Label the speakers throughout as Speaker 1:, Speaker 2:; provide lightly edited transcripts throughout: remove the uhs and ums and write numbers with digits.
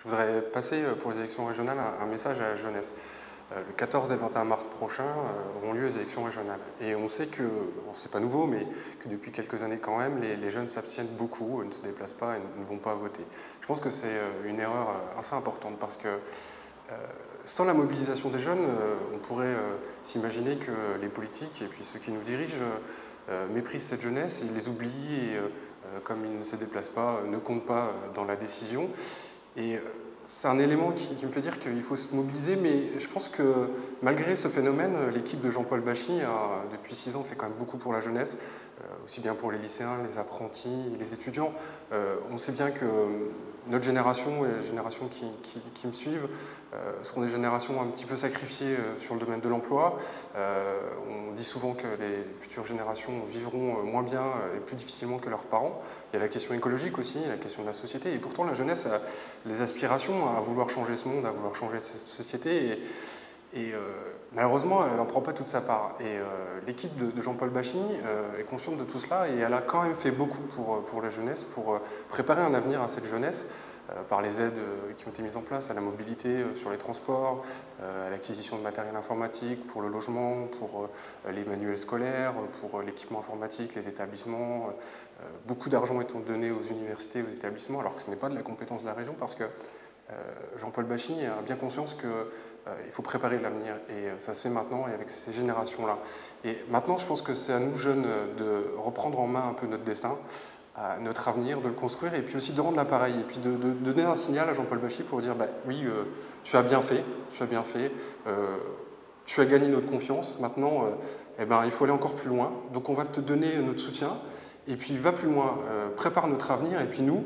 Speaker 1: voudrais passer pour les élections régionales un message à la jeunesse. Le 14 et le 21 mars prochain auront lieu les élections régionales. Et on sait que, c'est pas nouveau, mais que depuis quelques années quand même, les jeunes s'abstiennent beaucoup, ne se déplacent pas et ne vont pas voter. Je pense que c'est une erreur assez importante parce que sans la mobilisation des jeunes, on pourrait s'imaginer que les politiques et puis ceux qui nous dirigent méprisent cette jeunesse, ils les oublient et comme ils ne se déplacent pas, ne comptent pas dans la décision. Et c'est un élément qui me fait dire qu'il faut se mobiliser, mais je pense que malgré ce phénomène, l'équipe de Jean-Paul Bachy, depuis 6 ans, fait quand même beaucoup pour la jeunesse, aussi bien pour les lycéens, les apprentis, les étudiants. On sait bien que notre génération et les générations qui me suivent seront des générations un petit peu sacrifiées sur le domaine de l'emploi. On dit souvent que les futures générations vivront moins bien et plus difficilement que leurs parents. Il y a la question écologique aussi, la question de la société, et pourtant la jeunesse a les aspirations à vouloir changer ce monde, à vouloir changer cette société, et malheureusement elle n'en prend pas toute sa part. Et l'équipe de Jean-Paul Bachy est consciente de tout cela, et elle a quand même fait beaucoup pour la jeunesse, pour préparer un avenir à cette jeunesse, par les aides qui ont été mises en place, à la mobilité sur les transports, à l'acquisition de matériel informatique, pour le logement, pour les manuels scolaires, pour l'équipement informatique, les établissements. Beaucoup d'argent est donné aux universités, aux établissements, alors que ce n'est pas de la compétence de la région, parce que Jean-Paul Bachy a bien conscience qu'il faut préparer l'avenir, et ça se fait maintenant et avec ces générations-là. Et maintenant, je pense que c'est à nous, jeunes, de reprendre en main un peu notre destin, à notre avenir, de le construire, et puis aussi de rendre l'appareil, et puis de donner un signal à Jean-Paul Bachy pour dire oui, tu as bien fait, tu as gagné notre confiance, maintenant il faut aller encore plus loin, donc on va te donner notre soutien, et puis va plus loin, prépare notre avenir, et puis nous,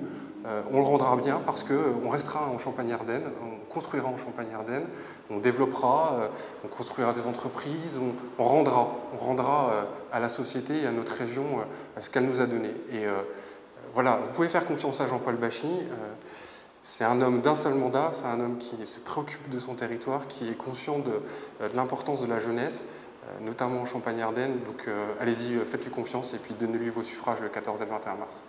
Speaker 1: on le rendra bien parce qu'on restera en Champagne-Ardenne, on construira en Champagne-Ardenne, on développera, on construira des entreprises, on rendra à la société et à notre région ce qu'elle nous a donné. Et voilà, vous pouvez faire confiance à Jean-Paul Bachy. C'est un homme d'un seul mandat, c'est un homme qui se préoccupe de son territoire, qui est conscient de l'importance de la jeunesse, notamment en Champagne-Ardenne. Donc allez-y, faites-lui confiance et puis donnez-lui vos suffrages le 14 et le 21 mars.